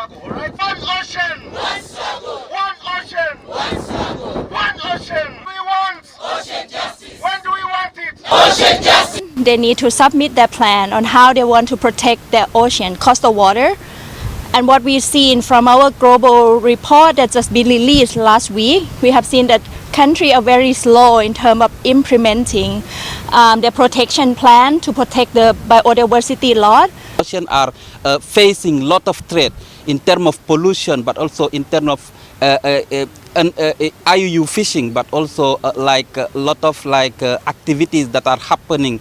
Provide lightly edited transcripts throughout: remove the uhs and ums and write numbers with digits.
struggle, all right? One ocean, one struggle. One ocean, one struggle. One ocean. We want ocean justice. When do we want it? Ocean justice. They need to submit their plan on how they want to protect their ocean, coastal water. And what we've seen from our global report that's just been released last week, we have seen that countries are very slow in terms of implementing their protection plan to protect the biodiversity lot. Oceans are facing a lot of threat in terms of pollution, but also in terms of IUU fishing, but also like a lot of activities that are happening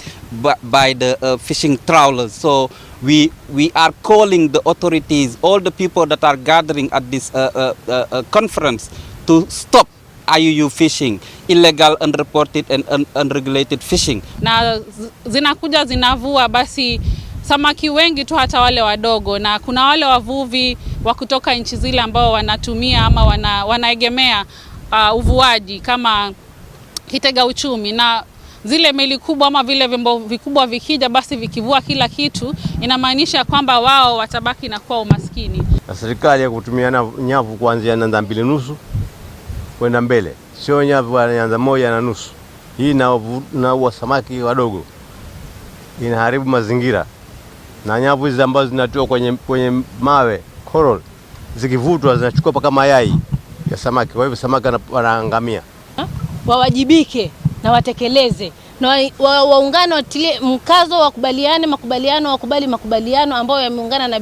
by the fishing trawlers. So we are calling the authorities, all the people that are gathering at this conference, to stop IUU fishing, illegal, unreported and unregulated fishing. Na zinakuja zinavua basi samaki wengi tu, hata wale wadogo, na kuna wale wavuvi wa kutoka nchi zile ambao wanatumia ama wanaegemea uvuaji kama kitega uchumi, na zile meli kubwa ama vile vyombo vikubwa vikija basi vikivua kila kitu, inamaanisha kwamba wao watabaki na kuwa umaskini. Na serikali ya kutumia nyavu kuanzia namba 2.5 kwenda mbele, sio nyavu anaanza 1.5. Hii na samaki wadogo inaharibu mazingira, na nyavu hizi ambazo zinatoa kwenye mawe coral, zikivutwa zinachukua paka mayai ya samaki, kwa hivyo samaki wanaangamia. Wawajibike na watekeleze na waungane, watilie mkazo, wakubali makubaliano ambayo yameungana na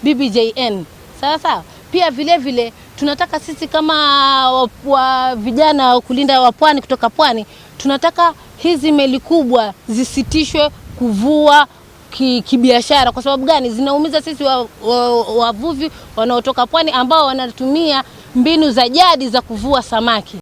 BBJN. Sasa pia vile tunataka sisi kama vijana wa kulinda wa pwani, kutoka pwani, tunataka hizi meli kubwa zisitishwe kuvua kibiashara. Kwa sababu gani? Zinaumiza sisi wavuvi wanaotoka pwani ambao wanatumia mbinu za jadi za kuvua samaki.